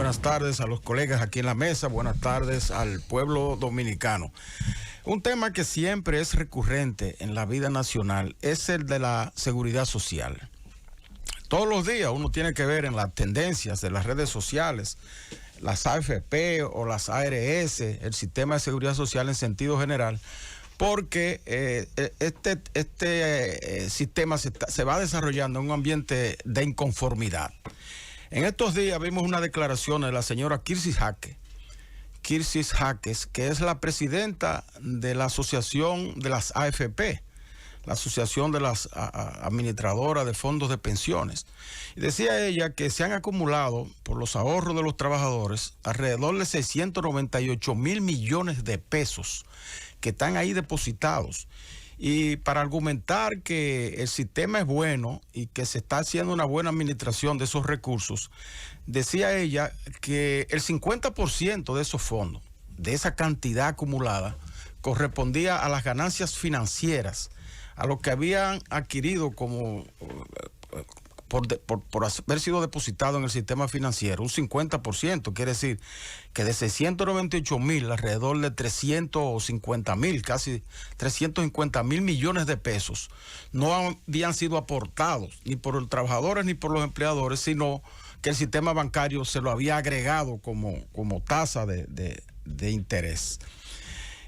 buenas tardes a los colegas aquí en la mesa, buenas tardes al pueblo dominicano. Un tema que siempre es recurrente en la vida nacional es el de la seguridad social. Todos los días uno tiene que ver en las tendencias de las redes sociales, las AFP o las ARS, el sistema de seguridad social en sentido general, porque este sistema se va desarrollando en un ambiente de inconformidad. En estos días vimos una declaración de la señora Kirsi Jaques, que es la presidenta de la asociación de las AFP, la asociación de las administradoras de fondos de pensiones. Y decía ella que se han acumulado por los ahorros de los trabajadores alrededor de 698 mil millones de pesos que están ahí depositados. Y para argumentar que el sistema es bueno y que se está haciendo una buena administración de esos recursos, decía ella que el 50% de esos fondos, de esa cantidad acumulada, correspondía a las ganancias financieras, a lo que habían adquirido como por haber sido depositado en el sistema financiero, un 50%, quiere decir que de 698 mil, alrededor de 350 mil, casi 350 mil millones de pesos, no habían sido aportados ni por los trabajadores ni por los empleadores, sino que el sistema bancario se lo había agregado como tasa de interés.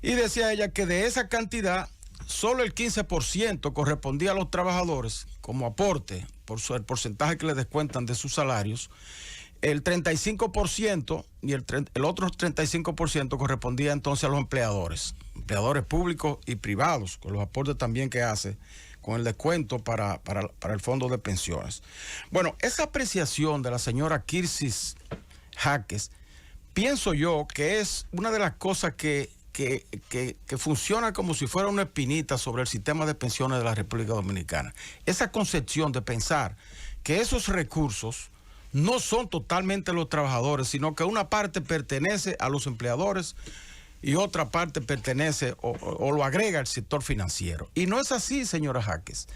Y decía ella que de esa cantidad, solo el 15% correspondía a los trabajadores como aporte por el porcentaje que les descuentan de sus salarios. El 35% y el otro 35% correspondía entonces a los empleadores públicos y privados, con los aportes también que hace con el descuento para el fondo de pensiones. Bueno, esa apreciación de la señora Kirsi Jaques, pienso yo que es una de las cosas que funciona como si fuera una espinita sobre el sistema de pensiones de la República Dominicana. Esa concepción de pensar que esos recursos no son totalmente los trabajadores, sino que una parte pertenece a los empleadores y otra parte pertenece o lo agrega el sector financiero. Y no es así, señora Jaques.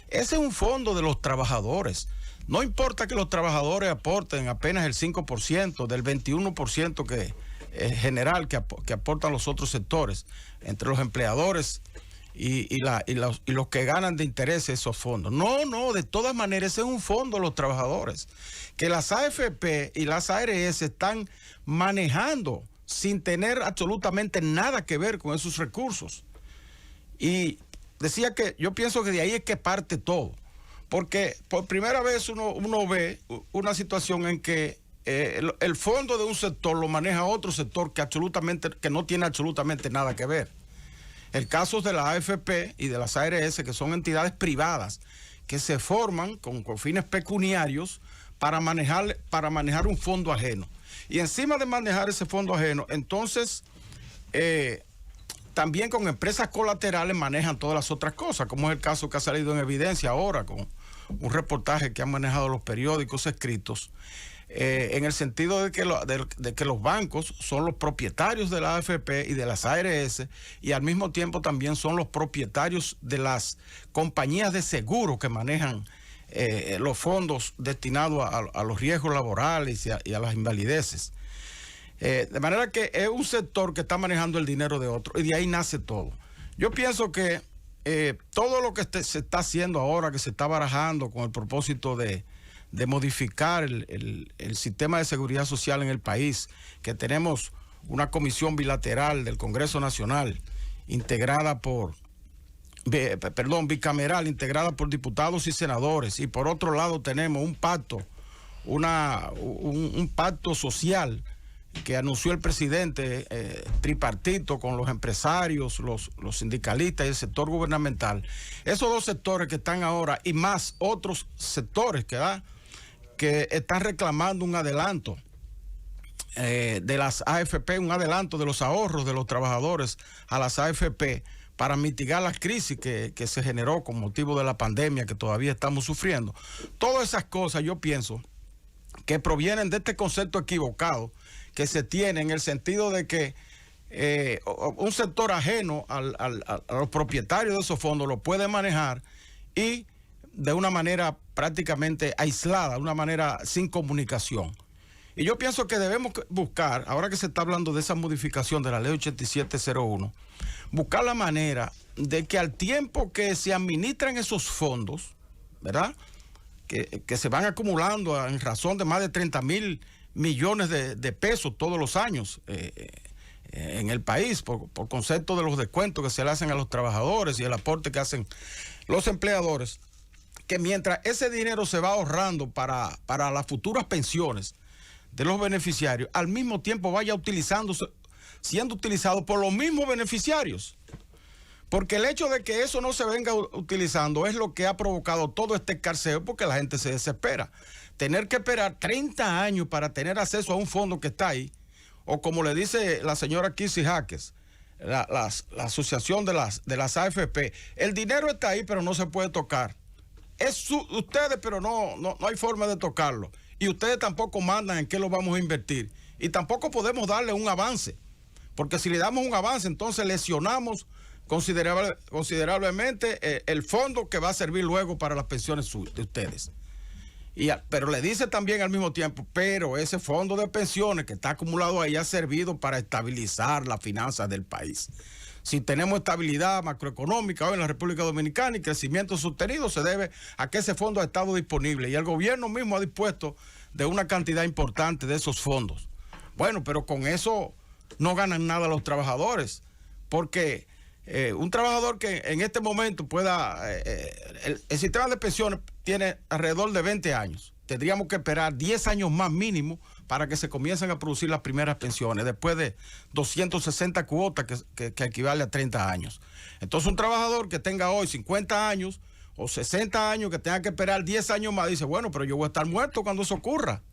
Ese es un fondo de los trabajadores. No importa que los trabajadores aporten apenas el 5% del 21% que general que aportan los otros sectores, entre los empleadores y los que ganan de interés esos fondos. No, de todas maneras ese es un fondo de los trabajadores, que las AFP y las ARS están manejando sin tener absolutamente nada que ver con esos recursos. Y decía que yo pienso que de ahí es que parte todo, porque por primera vez uno ve una situación en que el fondo de un sector lo maneja otro sector que no tiene absolutamente nada que ver. El caso de la AFP y de las ARS, que son entidades privadas que se forman con fines pecuniarios para manejar un fondo ajeno. Y encima de manejar ese fondo ajeno, entonces también con empresas colaterales manejan todas las otras cosas, como es el caso que ha salido en evidencia ahora con un reportaje que han manejado los periódicos escritos, en el sentido de que los bancos son los propietarios de la AFP y de las ARS, y al mismo tiempo también son los propietarios de las compañías de seguro que manejan los fondos destinados a los riesgos laborales y a las invalideces. De manera que es un sector que está manejando el dinero de otro, y de ahí nace todo. Yo pienso que todo lo que se está haciendo ahora, que se está barajando con el propósito de modificar el sistema de seguridad social en el país, que tenemos una comisión bilateral del Congreso Nacional bicameral, integrada por diputados y senadores, y por otro lado tenemos un pacto social que anunció el presidente, tripartito, con los empresarios, los sindicalistas y el sector gubernamental. Esos dos sectores que están ahora, y más otros sectores que están reclamando un adelanto de las AFP, un adelanto de los ahorros de los trabajadores a las AFP para mitigar la crisis que se generó con motivo de la pandemia que todavía estamos sufriendo. Todas esas cosas yo pienso que provienen de este concepto equivocado que se tiene, en el sentido de que un sector ajeno a los propietarios de esos fondos lo puede manejar y de una manera prácticamente aislada, de una manera sin comunicación. Y yo pienso que debemos buscar, ahora que se está hablando de esa modificación de la ley 8701, buscar la manera de que al tiempo que se administran esos fondos, ¿verdad?, que se van acumulando en razón de más de 30,000 millones de pesos todos los años en el país, por concepto de los descuentos que se le hacen a los trabajadores y el aporte que hacen los empleadores, que mientras ese dinero se va ahorrando para las futuras pensiones de los beneficiarios, al mismo tiempo vaya siendo utilizado por los mismos beneficiarios. Porque el hecho de que eso no se venga utilizando es lo que ha provocado todo este escarceo, porque la gente se desespera. Tener que esperar 30 años para tener acceso a un fondo que está ahí, o como le dice la señora Kissy Jaques, la asociación de las AFP, el dinero está ahí pero no se puede tocar. Es ustedes, pero no hay forma de tocarlo. Y ustedes tampoco mandan en qué lo vamos a invertir. Y tampoco podemos darle un avance. Porque si le damos un avance, entonces lesionamos considerablemente el fondo que va a servir luego para las pensiones de ustedes. Pero le dice también al mismo tiempo, pero ese fondo de pensiones que está acumulado ahí ha servido para estabilizar las finanzas del país. Si tenemos estabilidad macroeconómica hoy en la República Dominicana y crecimiento sostenido, se debe a que ese fondo ha estado disponible y el gobierno mismo ha dispuesto de una cantidad importante de esos fondos. Bueno, pero con eso no ganan nada los trabajadores, porque un trabajador que en este momento pueda... el sistema de pensiones tiene alrededor de 20 años. Tendríamos que esperar 10 años más mínimo para que se comiencen a producir las primeras pensiones, después de 260 cuotas que equivale a 30 años. Entonces un trabajador que tenga hoy 50 años o 60 años, que tenga que esperar 10 años más, dice, bueno, pero yo voy a estar muerto cuando eso ocurra.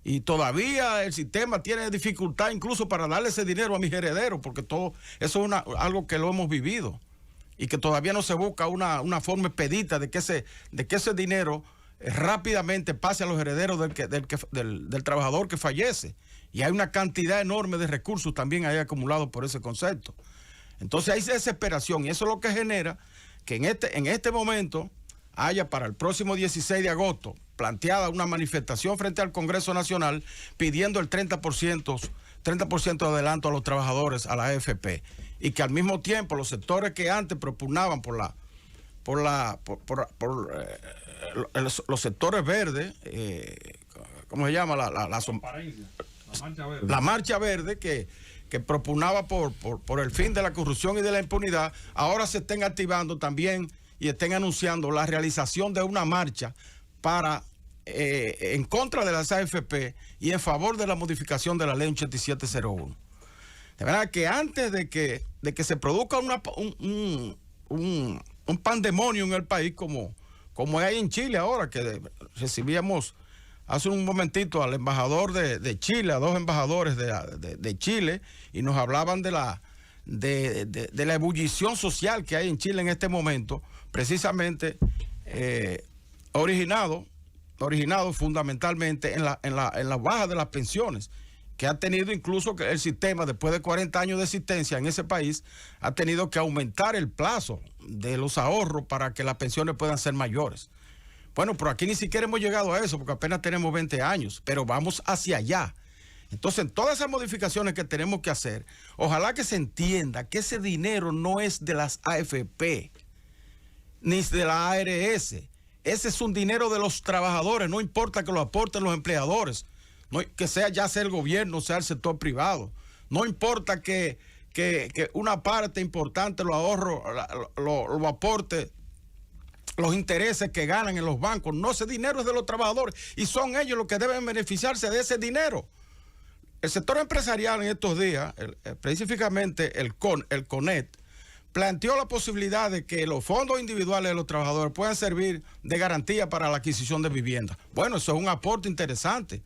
Y todavía el sistema tiene dificultad incluso para darle ese dinero a mis herederos, porque todo eso es algo que lo hemos vivido y que todavía no se busca una forma expedita de que ese dinero rápidamente pase a los herederos del trabajador que fallece. Y hay una cantidad enorme de recursos también ahí acumulados por ese concepto. Entonces hay desesperación y eso es lo que genera que en este momento haya para el próximo 16 de agosto planteada una manifestación frente al Congreso Nacional pidiendo el 30% de adelanto a los trabajadores, a la AFP, y que al mismo tiempo los sectores que antes propugnaban por los sectores verdes, ¿cómo se llama? La marcha verde que propugnaba por el fin de la corrupción y de la impunidad, ahora se estén activando también y estén anunciando la realización de una marcha en contra de las AFP y en favor de la modificación de la ley 8701. De verdad que antes de que se produzca un pandemonio en el país como hay en Chile ahora, que recibíamos hace un momentito al embajador de Chile, a dos embajadores de Chile, y nos hablaban de la ebullición social que hay en Chile en este momento, precisamente originado fundamentalmente en la baja de las pensiones, que ha tenido incluso que el sistema, después de 40 años de existencia en ese país, ha tenido que aumentar el plazo de los ahorros para que las pensiones puedan ser mayores. Bueno, pero aquí ni siquiera hemos llegado a eso, porque apenas tenemos 20 años, pero vamos hacia allá. Entonces, en todas esas modificaciones que tenemos que hacer, ojalá que se entienda que ese dinero no es de las AFP, ni de la ARS. Ese es un dinero de los trabajadores, no importa que lo aporten los empleadores, que sea el gobierno, sea el sector privado. No importa que una parte importante lo aporte los intereses que ganan en los bancos. No, ese dinero es de los trabajadores y son ellos los que deben beneficiarse de ese dinero. El sector empresarial en estos días, específicamente el CONET, planteó la posibilidad de que los fondos individuales de los trabajadores puedan servir de garantía para la adquisición de viviendas. Bueno, eso es un aporte interesante,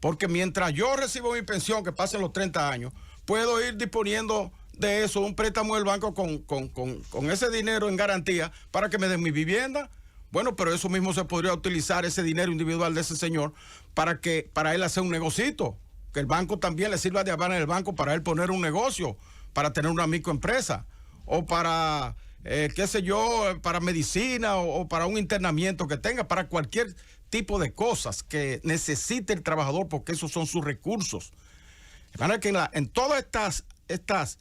porque mientras yo recibo mi pensión, que pasen los 30 años, puedo ir disponiendo de eso, un préstamo del banco con ese dinero en garantía para que me den mi vivienda. Bueno, pero eso mismo se podría utilizar, ese dinero individual de ese señor, para él hacer un negocito, que el banco también le sirva de aval en el banco para él poner un negocio, para tener una microempresa, o para, para medicina o para un internamiento que tenga, para cualquier tipo de cosas que necesita el trabajador, porque esos son sus recursos. De manera que en todas estas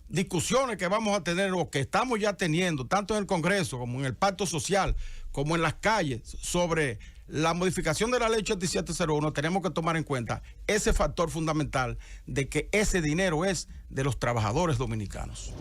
discusiones que vamos a tener o que estamos ya teniendo, tanto en el Congreso como en el Pacto Social, como en las calles, sobre la modificación de la ley 8701, tenemos que tomar en cuenta ese factor fundamental de que ese dinero es de los trabajadores dominicanos.